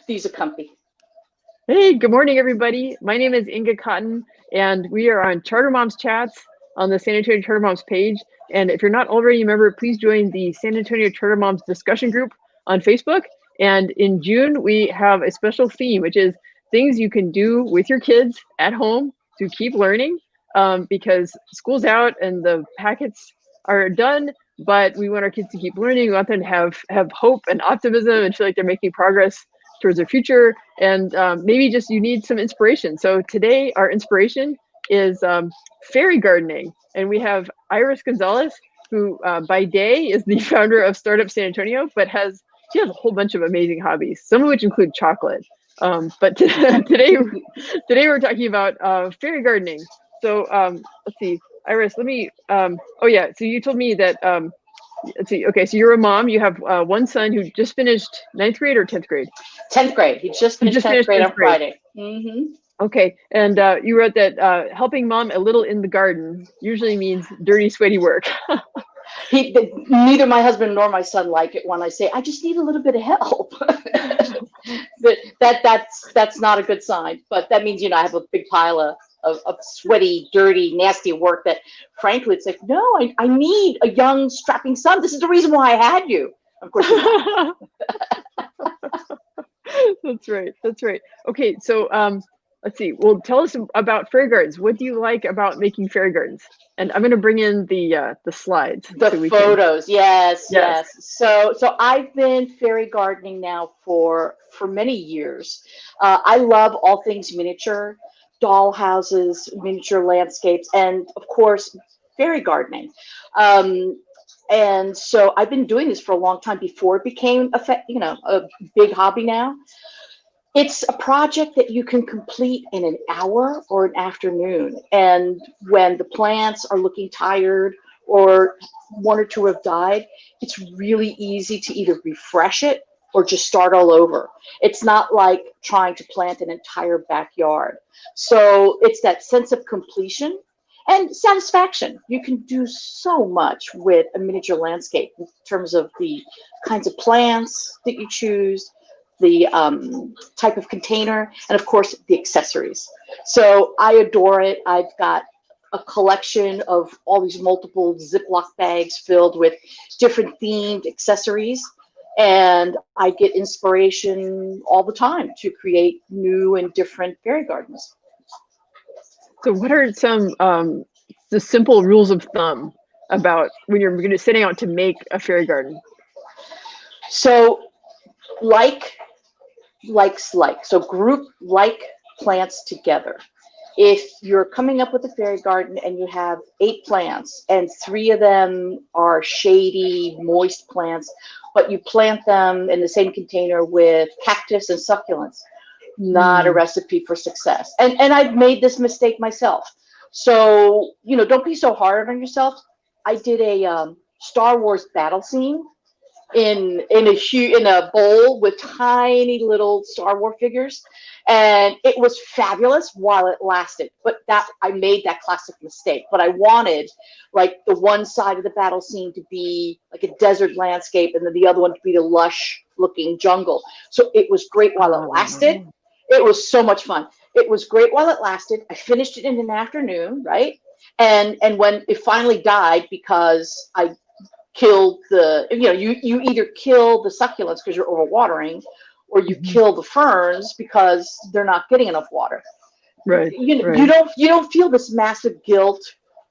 These are comfy. Hey, good morning, everybody. My name is Inga Cotton, and we are on Charter Moms Chats on the San Antonio Charter Moms page. And if you're not already a member, please join the San Antonio Charter Moms discussion group on Facebook. And in June, we have a special theme, which is things you can do with your kids at home to keep learning, because school's out and the packets are done, but we want our kids to keep learning. We want them to have hope and optimism and feel like they're making progress towards their future. And maybe just you need some inspiration. So today our inspiration is fairy gardening. And we have Iris Gonzalez, who by day is the founder of Startup San Antonio, but she has a whole bunch of amazing hobbies, some of which include chocolate. But today we're talking about fairy gardening. So let's see, Iris, let me, oh yeah, so you told me that, let's see, okay, so you're a mom, you have one son who just finished ninth grade or 10th grade? 10th grade. He just finished 10th grade on Friday. Okay, and you wrote that helping mom a little in the garden usually means dirty, sweaty work. Neither my husband nor my son like it when I say, I just need a little bit of help. That's not a good sign, but that means, I have a big pile of sweaty, dirty, nasty work that, frankly, it's like, no, I need a young, strapping son. This is the reason why I had you. Of course. That's right. Okay, so let's see. Well, tell us about fairy gardens. What do you like about making fairy gardens? And I'm going to bring in the slides. The photos, yes. So I've been fairy gardening now for many years. I love all things miniature, doll houses, miniature landscapes, and of course, fairy gardening. And so I've been doing this for a long time before it became a big hobby now. It's a project that you can complete in an hour or an afternoon. And when the plants are looking tired or one or two have died, it's really easy to either refresh it or just start all over. It's not like trying to plant an entire backyard. So it's that sense of completion and satisfaction. You can do so much with a miniature landscape in terms of the kinds of plants that you choose, the type of container, and of course the accessories. So I adore it. I've got a collection of all these multiple Ziploc bags filled with different themed accessories, and I get inspiration all the time to create new and different fairy gardens. So what are some the simple rules of thumb about when you're going to setting out to make a fairy garden? So likes like. So group like plants together. If you're coming up with a fairy garden and you have 8 plants and 3 of them are shady, moist plants, but you plant them in the same container with cactus and succulents, not a recipe for success. And I've made this mistake myself. So, don't be so hard on yourself. I did a Star Wars battle scene in a bowl with tiny little Star Wars figures, and it was fabulous while it lasted. But I made that classic mistake. But I wanted like the one side of the battle scene to be like a desert landscape, and then the other one to be the lush looking jungle. So it was great while it lasted. It was so much fun. It was great while it lasted. I finished it in an afternoon, right? And when it finally died, because I killed you either kill the succulents because you're overwatering, or you kill the ferns because they're not getting enough water. Right. You don't feel this massive guilt.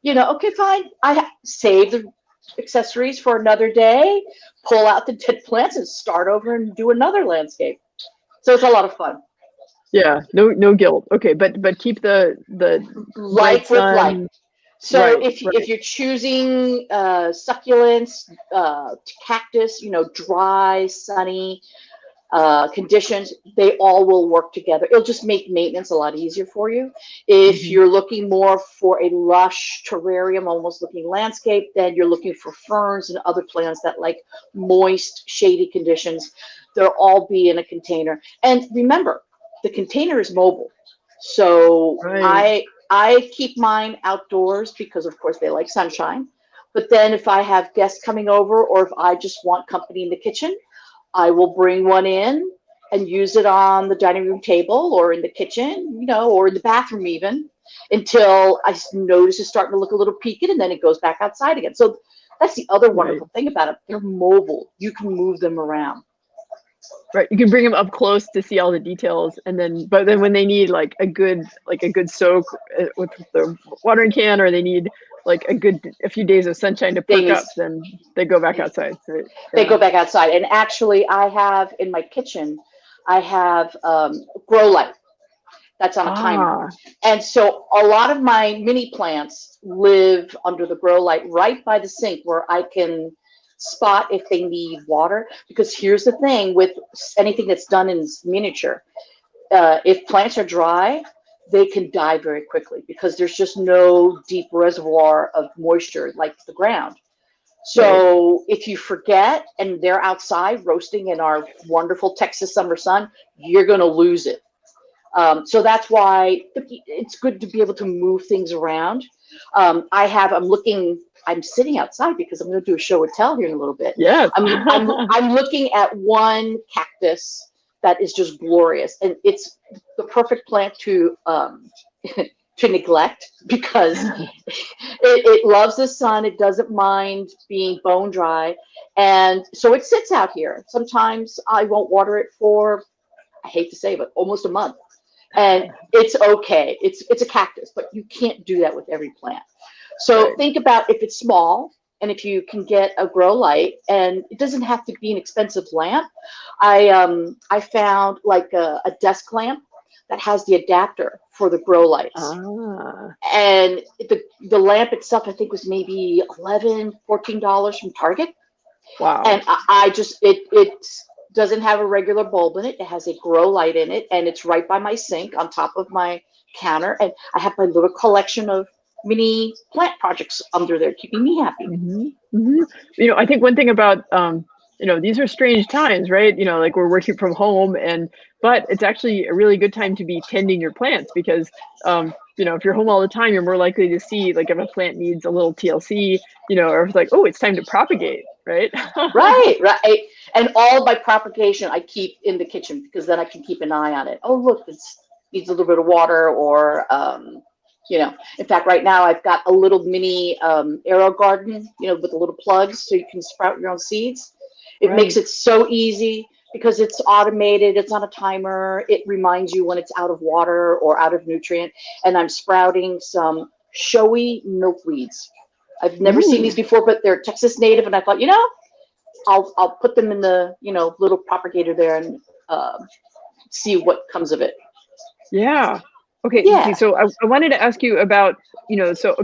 Okay, fine. Save the accessories for another day, pull out the dead plants and start over and do another landscape. So it's a lot of fun. Yeah, no guilt. Okay, but keep the like with like. So right, if you're choosing succulents, cactus, dry, sunny conditions, they all will work together. It'll just make maintenance a lot easier for you. If you're looking more for a lush terrarium, almost looking landscape, then you're looking for ferns and other plants that like moist, shady conditions. They'll all be in a container. And remember, the container is mobile. So I keep mine outdoors because, of course, they like sunshine. But then if I have guests coming over, or if I just want company in the kitchen, I will bring one in and use it on the dining room table or in the kitchen, or in the bathroom even, until I notice it's starting to look a little peaked, and then it goes back outside again. So that's the other Right. wonderful thing about them. They're mobile. You can move them around. Right. You can bring them up close to see all the details, and but then when they need like a good soak with the watering can, or they need like a few days of sunshine to perk up, Days then they go back outside. Right. they Yeah. go back outside. And actually, I have in my kitchen, I have grow light that's on a timer. Ah. And so a lot of my mini plants live under the grow light right by the sink, where I can spot if they need water. Because here's the thing with anything that's done in miniature, if plants are dry, they can die very quickly because there's just no deep reservoir of moisture like the ground. Right. So if you forget and they're outside roasting in our wonderful Texas summer sun, you're going to lose it. So that's why it's good to be able to move things around. I'm sitting outside because I'm going to do a show and tell here in a little bit. Yes. I'm looking at one cactus that is just glorious, and it's the perfect plant to to neglect because it loves the sun. It doesn't mind being bone dry, and so it sits out here. Sometimes I won't water it for, I hate to say, but almost a month, and it's okay. It's a cactus, but you can't do that with every plant. So Right. think about if it's small and if you can get a grow light, and it doesn't have to be an expensive lamp. I found like a desk lamp that has the adapter for the grow lights. Ah. And the lamp itself, I think, was maybe $14 from Target. Wow. And I just it doesn't have a regular bulb in it. It has a grow light in it, and it's right by my sink on top of my counter. And I have my little collection of mini plant projects under there, keeping me happy. I think one thing about these are strange times, right? Like we're working from home, but it's actually a really good time to be tending your plants because if you're home all the time, you're more likely to see like if a plant needs a little TLC, or if it's like, oh, it's time to propagate, right? Right, right. And all my propagation I keep in the kitchen because then I can keep an eye on it. Oh, look, it needs a little bit of water, or in fact, right now I've got a little mini arrow garden, with the little plugs so you can sprout your own seeds. It makes Right. it so easy because it's automated. It's on a timer. It reminds you when it's out of water or out of nutrient. And I'm sprouting some showy milkweeds. I've never seen these Ooh. before, but they're Texas native, and I thought, I'll put them in the little propagator there and see what comes of it. Yeah. Okay. Yeah. So I wanted to ask you about, so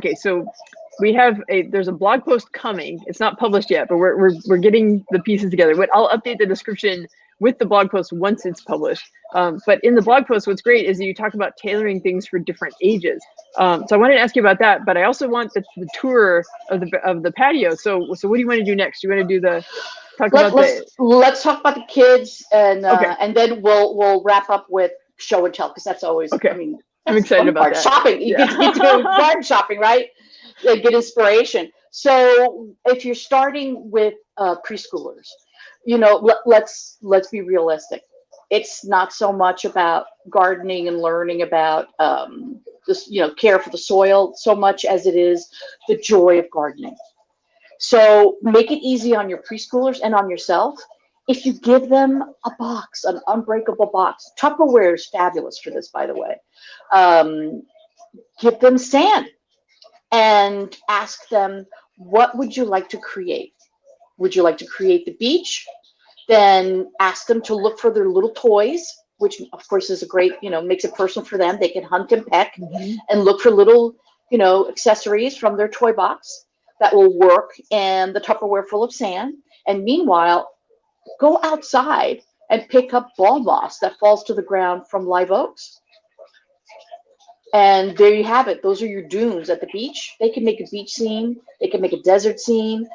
there's a blog post coming. It's not published yet, but we're getting the pieces together. But I'll update the description with the blog post once it's published. But in the blog post, what's great is that you talk about tailoring things for different ages. So I wanted to ask you about that, but I also want the tour of the patio. So what do you want to do next? Do you want to talk Let, about let's the? let's talk about the kids, Okay. and then we'll wrap up with show and tell, because that's always, I Okay. mean, I'm that's the excited fun about part. that. Shopping, you Yeah. get to go garden shopping, right? Get inspiration. So if you're starting with preschoolers, let's be realistic. It's not so much about gardening and learning about this, care for the soil, so much as it is the joy of gardening. So make it easy on your preschoolers and on yourself. If you give them a box, an unbreakable box, Tupperware is fabulous for this, by the way. Um, Give them sand and ask them, what would you like to create? Would you like to create the beach? Then ask them to look for their little toys, which of course is a great, makes it personal for them. They can hunt and peck Mhm. and look for little, accessories from their toy box that will work in the Tupperware full of sand. And meanwhile, go outside and pick up ball moss that falls to the ground from live oaks. And there you have it. Those are your dunes at the beach. They can make a beach scene. They can make a desert scene.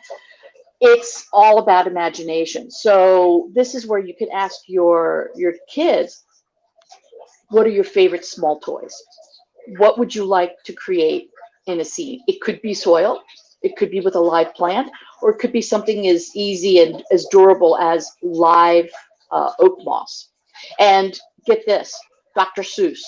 It's all about imagination. So this is where you can ask your kids, what are your favorite small toys? What would you like to create in a scene? It could be soil, it could be with a live plant, or it could be something as easy and as durable as live oak moss. And get this, Dr. Seuss,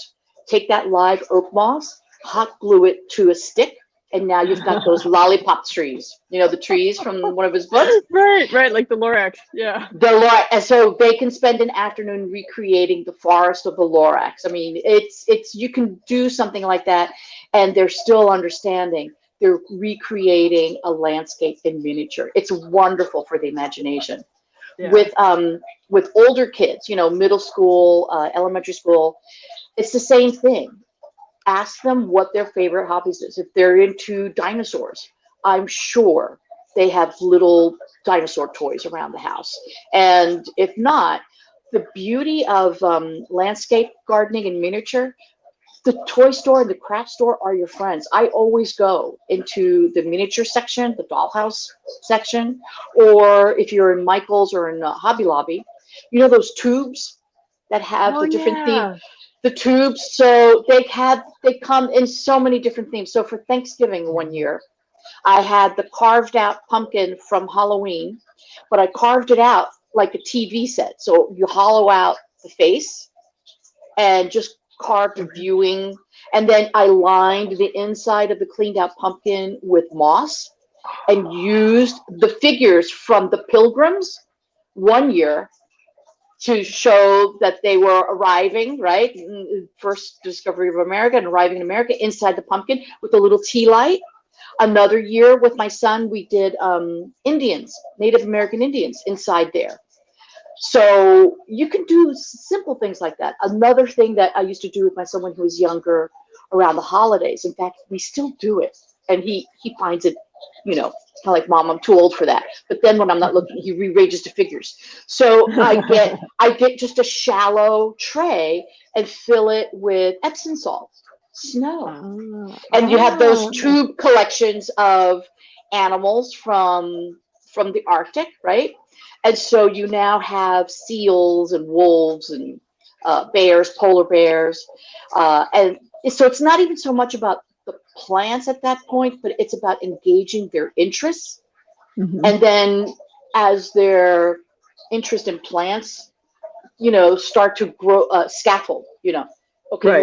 take that live oak moss, hot glue it to a stick, and now you've got those lollipop trees. You know, the trees from one of his books. Right, right, like the Lorax. Yeah. The Lorax, and so they can spend an afternoon recreating the forest of the Lorax. I mean, it's you can do something like that, and they're still understanding. They're recreating a landscape in miniature. It's wonderful for the imagination. Yeah. With older kids, you know, middle school, elementary school, it's the same thing. Ask them what their favorite hobbies is. If they're into dinosaurs, I'm sure they have little dinosaur toys around the house. And if not, the beauty of landscape gardening in miniature, the toy store and the craft store are your friends. I always go into the miniature section, the dollhouse section, or if you're in Michael's or in Hobby Lobby, you know those tubes that have Oh the different themes, yeah. the tubes. So they come in so many different themes. So for Thanksgiving one year, I had the carved out pumpkin from Halloween, but I carved it out like a TV set. So you hollow out the face and just carved a Okay. viewing. And then I lined the inside of the cleaned out pumpkin with moss and used the figures from the Pilgrims one year to show that they were arriving, right? First discovery of America and arriving in America inside the pumpkin with a little tea light. Another year with my son, we did Indians, Native American Indians inside there. So you can do simple things like that. Another thing that I used to do with my son when he was younger around the holidays, in fact, we still do it. And he finds it, you know, kind of like, Mom, I'm too old for that. But then when I'm not looking, he rearranges to figures. So I get just a shallow tray and fill it with Epsom salt, snow. Ah, And you have those ah. tube collections of animals from the Arctic, right? And so you now have seals and wolves and bears, polar bears, and so it's not even so much about the plants at that point, but it's about engaging their interests. Mhm. And then as their interest in plants, you know, start to grow, scaffold, you know, okay, Right, right.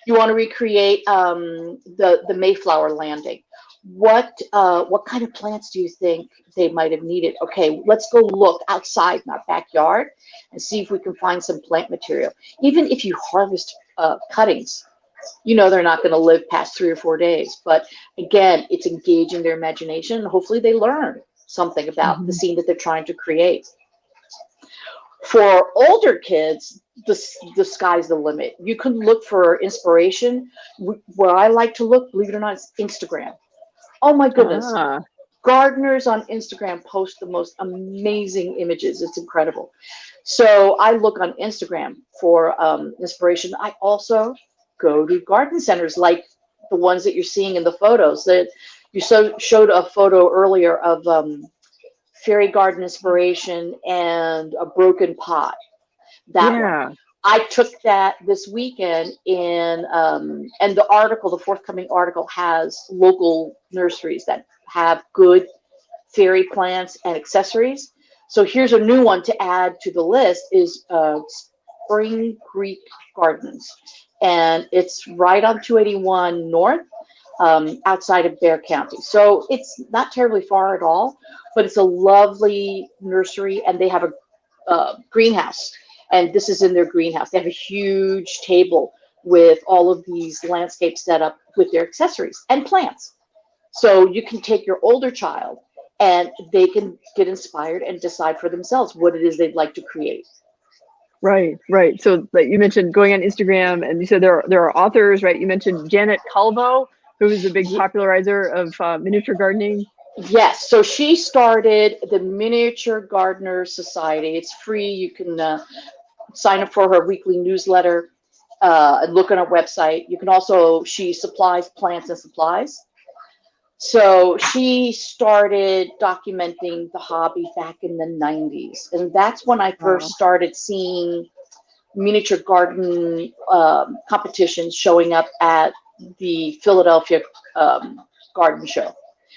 you want to recreate the Mayflower landing. What kind of plants do you think they might have needed? Okay, let's go look outside in our backyard and see if we can find some plant material. Even if you harvest cuttings, you know they're not going to live past 3 or 4 days. But again, it's engaging their imagination, and hopefully they learn something about the Mhm. scene that they're trying to create. For older kids, the sky's the limit. You can look for inspiration. Where I like to look, believe it or not, is Instagram. Oh my goodness. Ah, Gardeners on Instagram post the most amazing images. It's incredible. So I look on Instagram for inspiration. I also go to garden centers like the ones that you're seeing in the photos. That you showed a photo earlier of fairy garden inspiration and a broken pot. That one. yeah. I took that this weekend and the article, the forthcoming article, has local nurseries that have good fairy plants and accessories. So here's a new one to add to the list is Spring Creek Gardens, and it's right on 281 North, outside of Bear County. So it's not terribly far at all, but it's a lovely nursery, and they have a greenhouse. And this is in their greenhouse. They have a huge table with all of these landscapes set up with their accessories and plants. So you can take your older child and they can get inspired and decide for themselves what it is they'd like to create. Right, right. So, like you mentioned, going on Instagram, and you said there are authors, right? You mentioned Janet Calvo, who is a big Ye- popularizer of miniature gardening. Yes, so she started the Miniature Gardener Society. It's free. You can sign up for her weekly newsletter and look on her website. You can also, she supplies plants and supplies. So she started documenting the hobby back in the 90s. And that's when I first Wow. started seeing miniature garden competitions showing up at the Philadelphia Garden Show,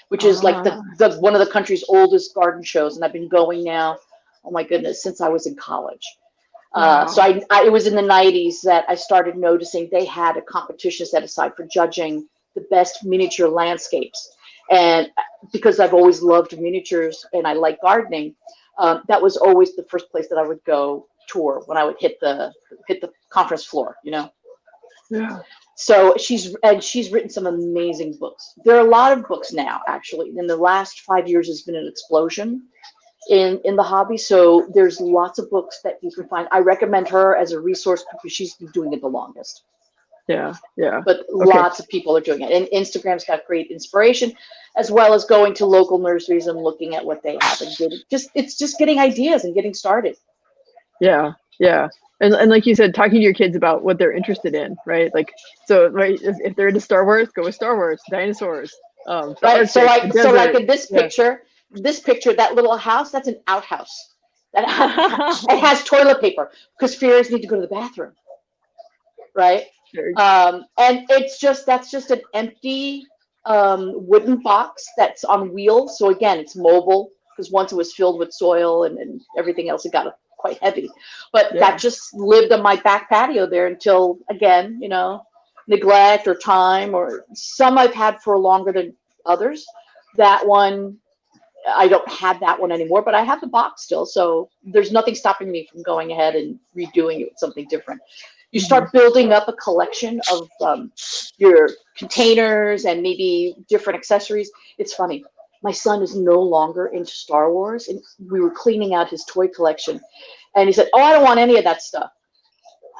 which is like Ah, the one of the country's oldest garden shows. And I've been going now, oh my goodness, since I was in college. Wow. So it was in the 90s that I started noticing they had a competition set aside for judging the best miniature landscapes. And because I've always loved miniatures and I like gardening, that was always the first place that I would go tour when I would hit the conference floor, you know. Yeah. So she's written some amazing books. There are a lot of books now, actually. In the last 5 years, there's been an explosion in the hobby. So there's lots of books that you can find. I recommend her as a resource because she's been doing it the longest. Yeah. Yeah. But Okay. lots of people are doing it, and Instagram's got great inspiration, as well as going to local nurseries and looking at what they have and it's just getting ideas and getting started. Yeah. Yeah. And like you said, talking to your kids about what they're interested in, right? Like, so right, if they're into Star Wars, go with Star Wars, dinosaurs, the Right. So Arctic, the like desert. in Yeah. this picture, that little house, that's an outhouse. It has toilet paper because fairies need to go to the bathroom, right? Very- And that's just an empty wooden box that's on wheels. So again, it's mobile because once it was filled with soil and everything else, it got quite heavy. But that yeah. just lived on my back patio there until, again, you know, neglect or time, or some I've had for longer than others. That one, I don't have that one anymore, but I have the box still. So there's nothing stopping me from going ahead and redoing it with something different. You Mhm. start building up a collection of your containers and maybe different accessories. It's funny. My son is no longer into Star Wars, and we were cleaning out his toy collection, and he said, "Oh, I don't want any of that stuff."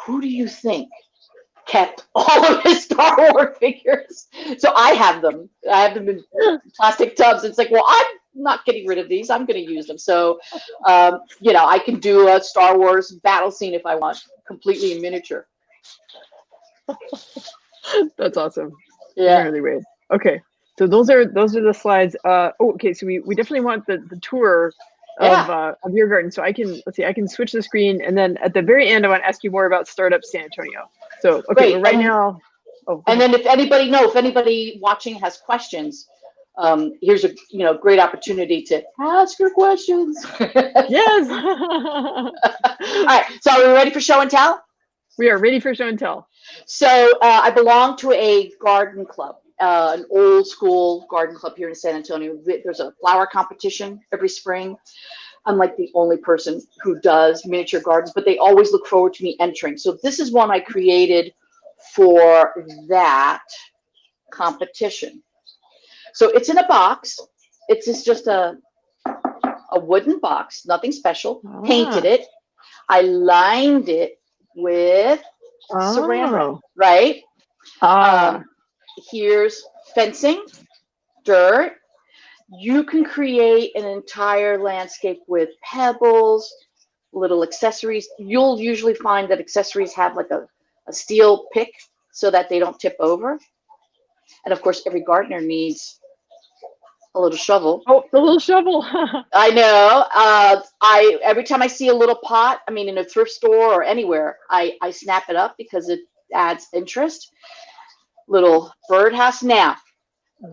Who do you think kept all of his Star Wars figures? So I have them. I have them in plastic tubs. It's like, well, I'm not getting rid of these. I'm going to use them. So, you know, I can do a Star Wars battle scene if I want, completely in miniature. That's awesome. Yeah. Really great. Okay. So those are the slides. Okay. So we definitely want the tour Yeah. of your garden. So I can, let's see, I can switch the screen, and then at the very end, I want to ask you more about Startup San Antonio. So okay, well Great. right now, oh, go And ahead. then if anybody watching has questions, here's a, you know, great opportunity to ask your questions. Yes. All right. So are we ready for show and tell? We are ready for show and tell. So I belong to a garden club, an old school garden club here in San Antonio. There's a flower competition every spring. I'm like the only person who does miniature gardens, but they always look forward to me entering. So this is one I created for that competition. So it's in a box. Just a wooden box, nothing special. Painted Ah. it. I lined it with saran wrap, Oh. right? Ah. Um, here's fencing, dirt. You can create an entire landscape with pebbles, little accessories. You'll usually find that accessories have like a steel pick so that they don't tip over. And of course, every gardener needs a little shovel. Oh, the little shovel. I know. I every time I see a little pot, I mean, in a thrift store or anywhere, I snap it up because it adds interest. Little birdhouse. Now,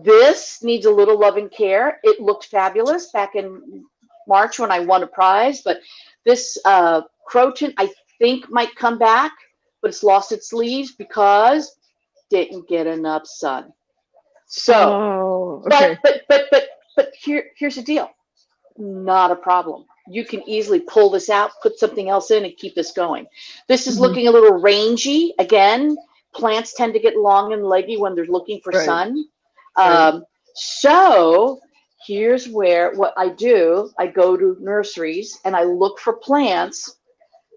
this needs a little loving care. It looked fabulous back in March when I won a prize, but this croton I think might come back, but it's lost its leaves because didn't get enough sun. So, Oh, but okay. but but but but here's the deal. Not a problem. You can easily pull this out, put something else in, and keep this going. This is Hmm. looking a little rangy. Again, plants tend to get long and leggy when they're looking for Right. sun. Right. So here's where what I do. I go to nurseries and I look for plants.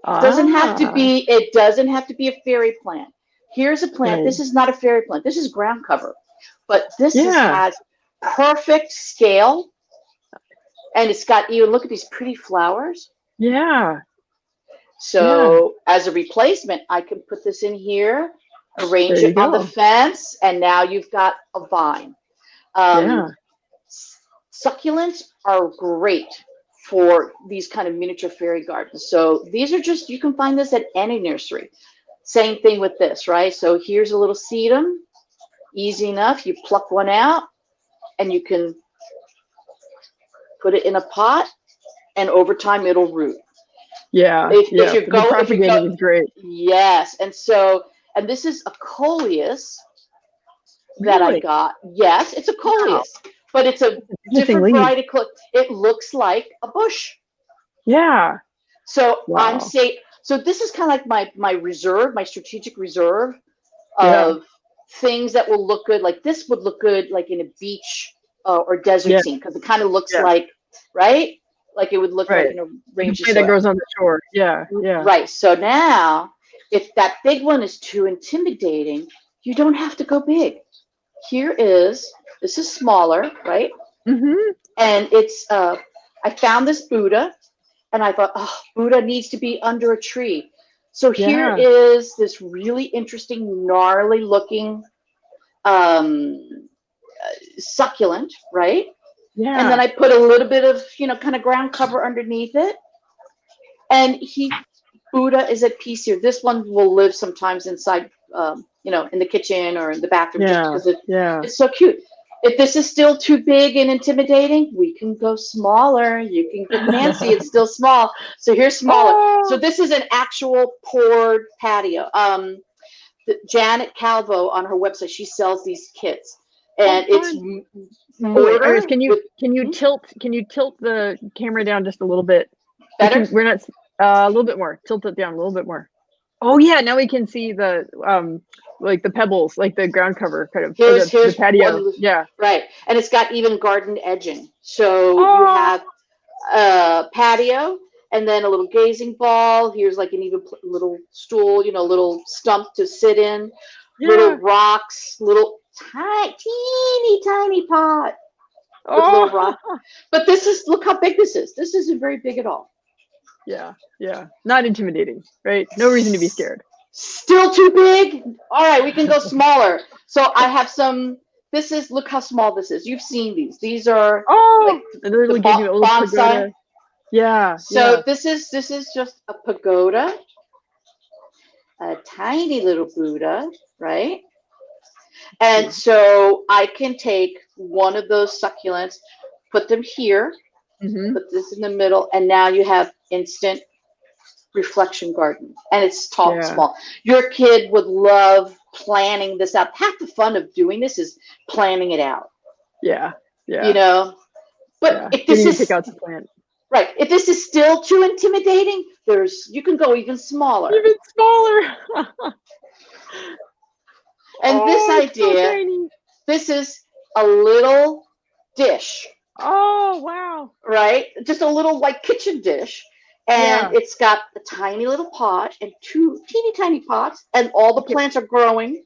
Ah. It doesn't have to be a fairy plant. Here's a plant. Right. This is not a fairy plant. This is ground cover. But Yeah. has perfect scale, and it's got, even look at these pretty flowers. Yeah. Yeah. So as a replacement, I can put this in here, There arrange you it on the go. fence, and now you've got a vine. Yeah. Um, Succulents are great for these kind of miniature fairy gardens. So these are just, you can find this at any nursery. Same thing with this, right? So here's a little sedum, easy enough. You pluck one out and you can put it in a pot, and over time it'll root. Yeah, If yeah. you The go, if you go, propagating is great. yes. And so, and this is a coleus that I Really? got. Yes, it's a Wow. coleus, but it's a Interesting different leaf. variety. It looks like a bush. Yeah. So I'm Wow. say so this is kind of like my reserve, my strategic reserve Yeah. of things that will look good. Like this would look good like in a beach or desert Yeah. scene because it kind of looks Yeah. like, right? Like it would look like Right. in a Like a rangy plant that soil. grows on the shore. Yeah. Yeah. Right. So now, if that big one is too intimidating, you don't have to go big. Here is, this is smaller, right? Mm-hmm. And it's, I found this Buddha and I thought, oh, Buddha needs to be under a tree. So here Yeah. is this really interesting, gnarly looking um, succulent, right? And then Yeah. I put a little bit of, kind of ground cover underneath it. And Buddha is at peace here. This one will live sometimes inside, in the kitchen or in the bathroom just Yeah. because Yeah. it's so cute. If this is still too big and intimidating, we can go smaller. You can get Nancy, it's still small. So here's smaller. So Oh, this is an actual poured patio. Janet Calvo on her website, she sells these kits. oh, And it's fun. Oh wait, Iris, mortar with can you tilt the camera down just a little bit? We better. can we're not a little bit more. Tilt it down a little bit more. Oh yeah, now we can see the like the pebbles, like the ground cover kind of or the Here's patio. one, Yeah. right. And it's got even garden edging. So you Oh have patio, and then a little gazing ball. Here's like an even little stool, little stump to sit in, little yeah. rocks, little teeny tiny pot with little rock. Oh But look how big this is. This isn't very big at all. yeah, yeah. Not intimidating, right? No reason to be scared. Still too big? All right, we can go smaller. So I have some. Look how small this is. You've seen these. These are Oh, like and the literally gave you a little bonsai. pagoda. Yeah, So yeah. this is just a pagoda, a tiny little Buddha, right? And so I can take one of those succulents, put them here, Mm-hmm. put this in the middle, and now you have instant reflection garden. And it's tall, Yeah, small. Your kid would love planning this out. Half the fun of doing this is planning it out, yeah, you yeah, know? But yeah. Getting to pick out the plant. if this is still too intimidating, you can go even smaller. Even smaller. And this Oh, it's so idea, tiny. this is a little dish, Oh, wow. right? Just a little like kitchen dish. And Yeah. it's got a tiny little pot and two teeny tiny pots, and all the Okay. plants are growing.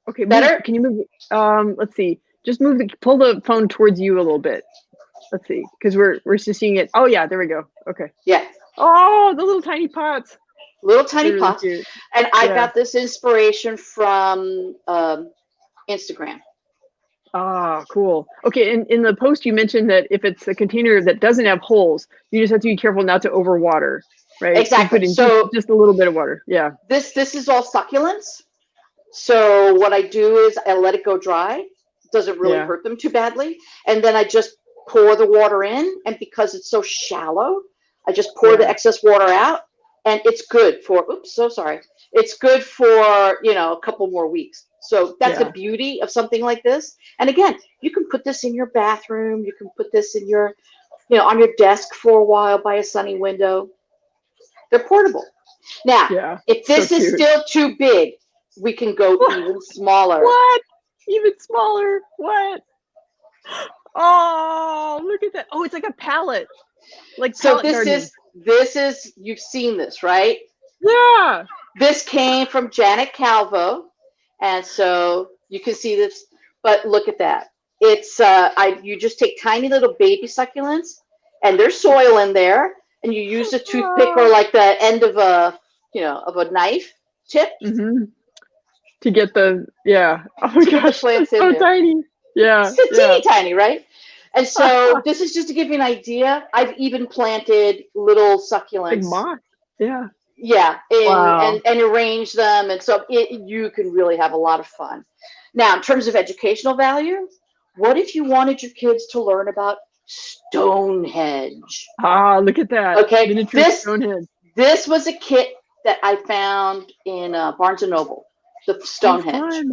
Okay. Move. Better? Can you move? Let's see. Just pull the phone towards you a little bit. Let's see, because we're just seeing it. Oh yeah, there we go. Okay. Yeah, Oh, the little tiny pots. little They're tiny really pots. cute. And I Yeah. got this inspiration from Instagram. Ah, cool. Okay, in the post you mentioned that if it's a container that doesn't have holes, you just have to be careful not to overwater, right? So you Exactly. put in So just a little bit of water. Yeah. this is all succulents. So what I do is I let it go dry. Doesn't really Yeah. hurt them too badly. And then I just pour the water in. And because it's so shallow, I just pour the Yeah. excess water out. And it's good for, oops, so sorry. It's good for, a couple more weeks. So that's the Yeah. beauty of something like this. And again, you can put this in your bathroom. You can put this in your, on your desk for a while by a sunny window. They're portable. Now, Yeah. if So this is cute. still too big, we can go even smaller. What? Even smaller. What? Oh, look at that. Oh, it's like a pallet. Like So pallet gardening. you've seen this, right? Yeah. This came from Janet Calvo, and so you can see this. But look at that. It's you just take tiny little baby succulents, and there's soil in there, and you use a toothpick or Oh. like the end of a knife tip Mm-hmm. To get yeah. Oh my to get the gosh, plants that's in so there. tiny. Yeah. It's Yeah. teeny tiny, right? And so this is just to give you an idea. I've even planted little Like succulents, moss. Yeah. yeah, Wow. and arrange them, and so you can really have a lot of fun. Now, in terms of educational value, what if you wanted your kids to learn about Stonehenge? Ah, look at that. Okay, Miniature this Stonehenge. This was a kit that I found in Barnes and Noble, the Oh, Stonehenge. fun.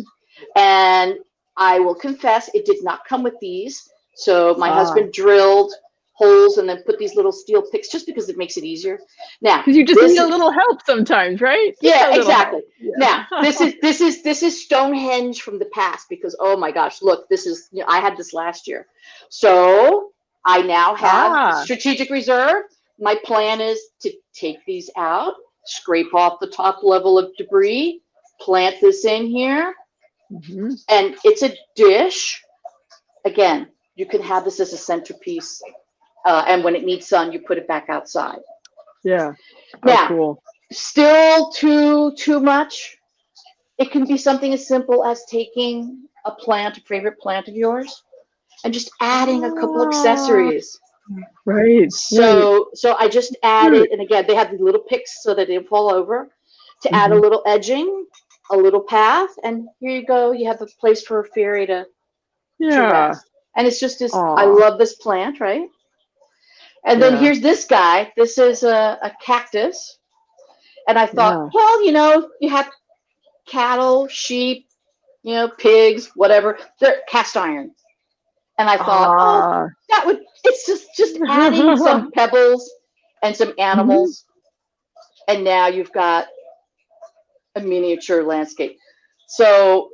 And I will confess, it did not come with these. So my Ah, husband drilled holes and then put these little steel picks just because it makes it easier. Now, because you just need this a is, little help sometimes, right? Just yeah, a little exactly. help. Now, Yeah. this is Stonehenge from the past because oh my gosh, look, this is I had this last year. So I now have Ah. strategic reserve. My plan is to take these out, scrape off the top level of debris, plant this in here, Hmm. and it's a dish. Again, you can have this as a centerpiece, and when it needs sun, you put it back outside. Yeah. Oh, Now, cool. still too much. It can be something as simple as taking a plant, a favorite plant of yours, and just adding a couple Ah, accessories. right, right. So I just Cute. added, and again, they have these little picks so that they don't fall over, to add a Hmm. little edging, a little path, and here you go. You have a place for a fairy to Yeah. rest. And it's just this, I Aw. love this plant, right? And then Yeah. here's this guy. This is a cactus. And I thought, Yeah. well, you have cattle, sheep, pigs, whatever. They're cast iron. And I thought, oh, Ah. it's just adding some pebbles and some Hmm. animals, and now you've got a miniature landscape. So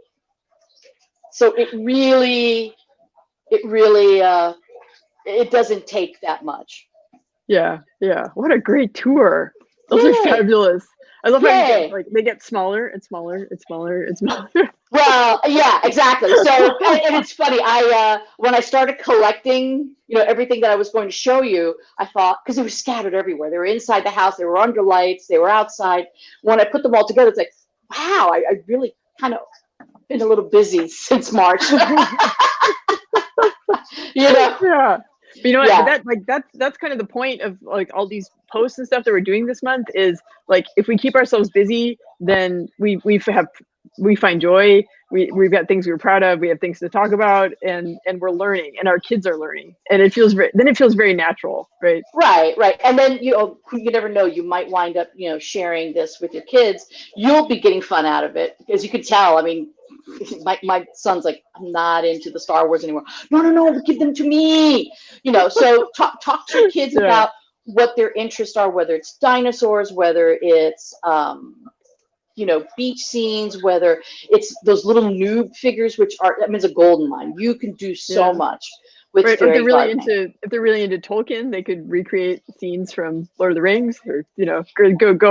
so it really it doesn't take that much. Yeah. Yeah. What a great tour. Those are Yay! fabulous. I love how you get Yay! like they get smaller and smaller and smaller and smaller. Well, yeah, exactly. So, and it's funny. When I started collecting, everything that I was going to show you, I thought because it was scattered everywhere. They were inside the house, they were under lights, they were outside. When I put them all together, it's like, wow, I really kind of been a little busy since March. you know? Yeah. But you know what? But Yeah. that's kind of the point of like all these posts and stuff that we're doing this month is like if we keep ourselves busy, then we find joy. We've got things we're proud of. We have things to talk about, and we're learning, and our kids are learning, and it feels very natural, right? Right, right. And then, you never know, you might wind up, sharing this with your kids. You'll be getting fun out of it because you could tell. I mean, my son's like, I'm not into the Star Wars anymore. No, no, no, give them to me. So talk to your kids Yeah. about what their interests are, whether it's dinosaurs, whether it's, beach scenes, whether it's those little noob figures, which are, I mean, it's a golden mine. You can do so Yeah. much with Right. Or fairy gardening. if they're really into Tolkien, they could recreate scenes from Lord of the Rings, or go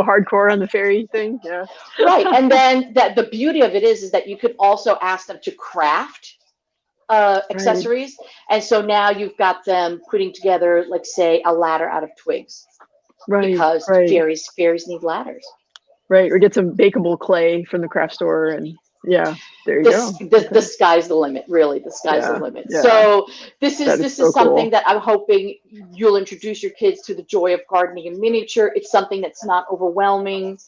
hardcore on the fairy thing. Yeah. Right. And then that the beauty of it is that you could also ask them to craft Right. accessories. And so now you've got them putting together, like say, a ladder out of twigs Right. because Right. fairies need ladders. Right. Or get some bakeable clay from the craft store, and yeah, there you This go. the Okay. sky's the limit, really. The sky's the Yeah. limit. Yeah. So this is That is this so is something cool. that I'm hoping you'll introduce your kids to the joy of gardening in miniature. It's something that's not overwhelming.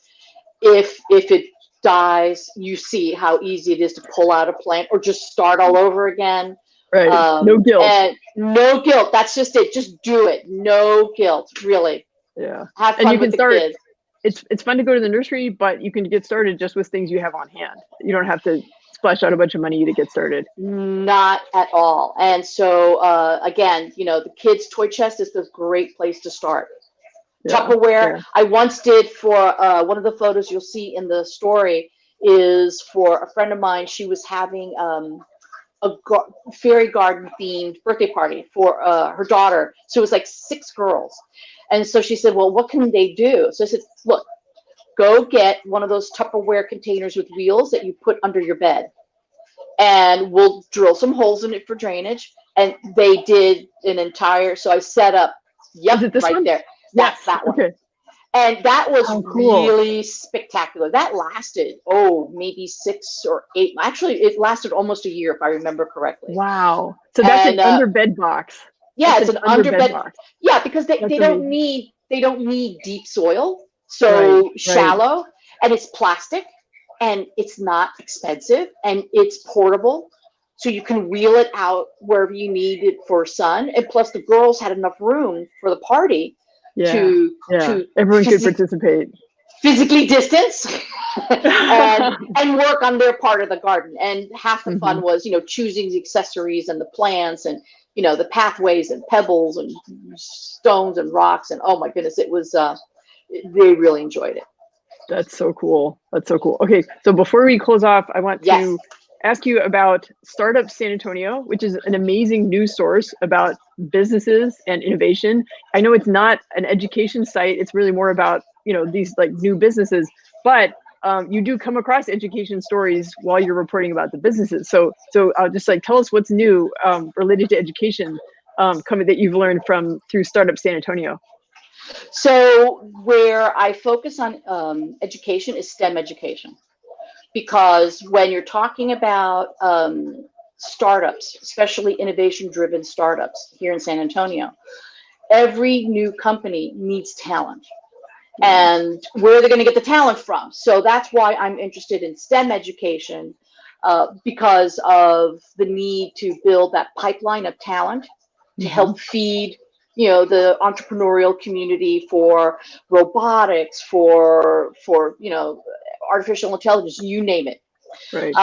If it dies, you see how easy it is to pull out a plant or just start all over again. Right. No guilt. And no guilt. That's just it. Just do it. No guilt. Really. Yeah. Have And you fun can with the start kids. it's fun to go to the nursery, but you can get started just with things you have on hand. You don't have to splash out a bunch of money to get started. Not at all. And so again, the kids' toy chest is a great place to start. Yeah. Tupperware. Yeah. I once did for one of the photos you'll see in the story is for a friend of mine. She was having fairy garden themed birthday party for her daughter. So it was like 6 girls. And so she said, well, what can they do? So I said, look, go get one of those Tupperware containers with wheels that you put under your bed. And we'll drill some holes in it for drainage. And they did an entire, so I set up, Is yep, it this right one? there. Yes. That's that one. Okay. And that was Oh, cool. really spectacular. That lasted, maybe 6 or 8. Actually, it lasted almost a year, if I remember correctly. Wow. So that's an And underbed box. yeah, That's it's an an underbed underbed. box. Yeah, because That's amazing. they don't need deep soil, Right. so Right. shallow, and it's plastic, and it's not expensive, and it's portable, so you can wheel it out wherever you need it for sun. And plus, the girls had enough room for the party, Yeah. to Yeah. to Everyone could physic- participate. physically distance and work on their part of the garden. And half the Hmm. fun was, choosing the accessories and the plants and, the pathways and pebbles and stones and rocks. And oh my goodness, it was, they really enjoyed it. That's so cool. That's so cool. Okay, so before we close off, I want Yes. to ask you about Startup San Antonio, which is an amazing news source about businesses and innovation. I know it's not an education site; it's really more about these like new businesses. But you do come across education stories while you're reporting about the businesses. So just like tell us what's new related to education coming that you've learned from through Startup San Antonio. So where I focus on education is STEM education, because when you're talking about startups, especially innovation-driven startups here in San Antonio, every new company needs talent. Yeah. And where are they going to get the talent from? So that's why I'm interested in STEM education, because of the need to build that pipeline of talent to Hmm. help feed, the entrepreneurial community for robotics, for artificial intelligence, you name it. Right.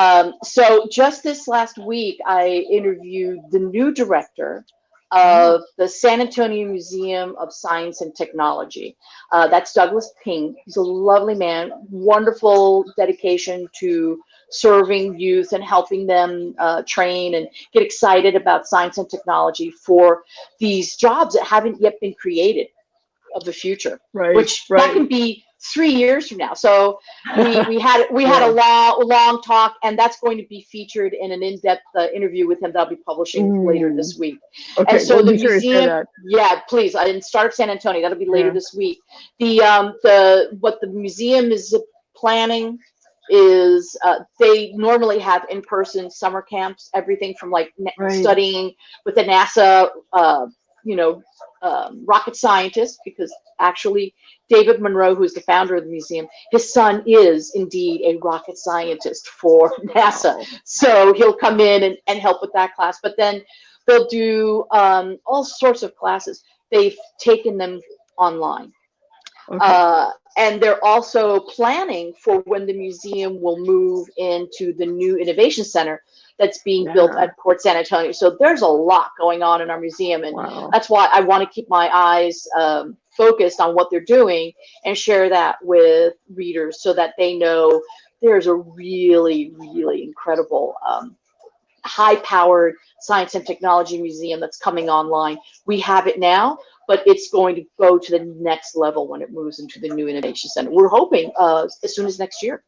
So just this last week, I interviewed the new director Oh. of the San Antonio Museum of Science and Technology. That's Douglas Ping. He's a lovely man, wonderful dedication to serving youth and helping them train and get excited about science and technology for these jobs that haven't yet been created of the future, Right. which that Right. can be 3 years from now. So we had a Yeah. long talk, and that's going to be featured in an in-depth interview with him that I'll be publishing later Ooh. this week. And Okay. so We'll the be sure to share museum, that. yeah, please, in Startup San Antonio, that'll be later Yeah. this week. The what the museum is planning is they normally have in-person summer camps, everything from like Right. studying with the NASA, you know, rocket scientist, because actually David Monroe, who's the founder of the museum, his son is indeed a rocket scientist for NASA. Wow. So he'll come in and help with that class. But then they'll do all sorts of classes. They've taken them online. Okay. And they're also planning for when the museum will move into the new innovation center that's being built Yeah. at Port San Antonio. So there's a lot going on in our museum, and Wow. that's why I want to keep my eyes focused on what they're doing and share that with readers so that they know there's a really, really incredible high-powered science and technology museum that's coming online. We have it now, but it's going to go to the next level when it moves into the new innovation center. We're hoping as soon as next year.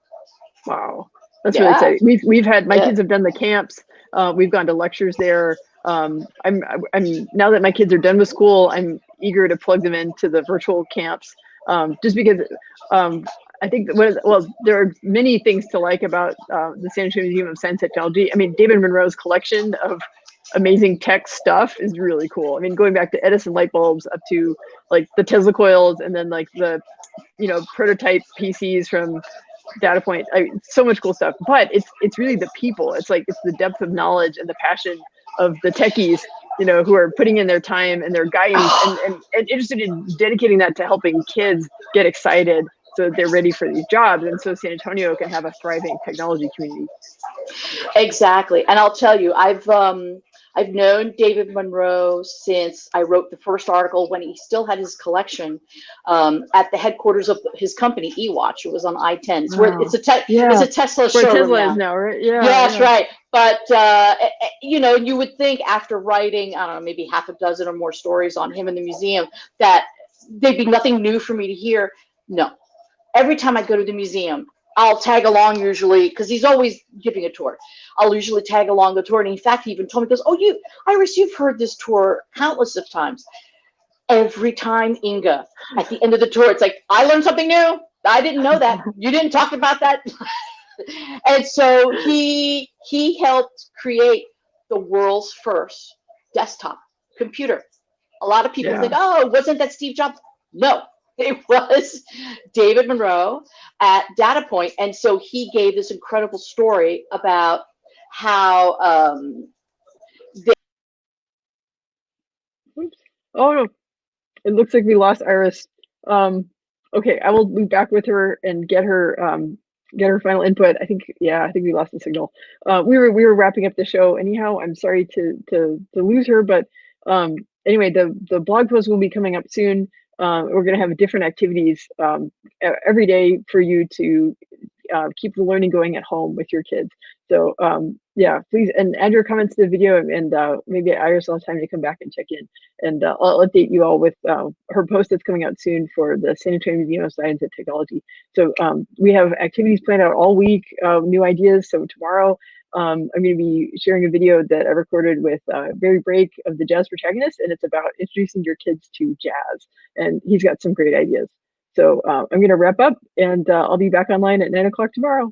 Wow. That's really Yeah, exciting. We've had my yeah. kids have done the camps. We've gone to lectures there. I'm now that my kids are done with school, I'm eager to plug them into the virtual camps. Just because I think that well, there are many things to like about the San Antonio Museum of Science and Technology. I mean, David Monroe's collection of amazing tech stuff is really cool. I mean, going back to Edison light bulbs up to like the Tesla coils, and then like the prototype PCs from Data Point. So much cool stuff. But it's really the people. It's like it's the depth of knowledge and the passion of the techies, who are putting in their time and their guidance and interested in dedicating that to helping kids get excited so that they're ready for these jobs. And so San Antonio can have a thriving technology community. Exactly. And I'll tell you, I've known David Monroe since I wrote the first article when he still had his collection at the headquarters of his company, eWatch. It was on I-10. It's where Wow. it's Yeah. a Tesla Where showroom Tesla is now. now, right? Yeah, Yeah, that's yeah. right. But you would think after writing, I don't know, maybe half a dozen or more stories on him in the museum, that there'd be nothing new for me to hear. No, every time I go to the museum, I'll tag along usually because he's always giving a tour. I'll usually tag along the tour. And in fact, he even told me, he goes, "Oh, Iris, you've heard this tour countless of times." Every time, Inga, at the end of the tour, it's like, I learned something new. I didn't know that. You didn't talk about that. And so he helped create the world's first desktop computer. A lot of people think, Yeah. oh, wasn't that Steve Jobs? No, it was David Monroe at Data Point. And so he gave this incredible story about how Oops. Oh no. It looks like we lost Iris. Um, okay, I will be back with her and get her final input. I think, yeah, I think we lost the signal. We were wrapping up the show anyhow. I'm sorry to lose her, but anyway, the blog post will be coming up soon. We're going to have different activities every day for you to keep the learning going at home with your kids. So yeah, please, and add your comments to the video, and maybe Iris will have time to come back and check in. And I'll update you all with her post that's coming out soon for the San Antonio Museum of Science and Technology. So we have activities planned out all week, new ideas. So tomorrow, I'm going to be sharing a video that I recorded with Barry Brake of the Jazz Protagonist, and it's about introducing your kids to jazz. And he's got some great ideas. So I'm going to wrap up, and I'll be back online at 9 o'clock tomorrow.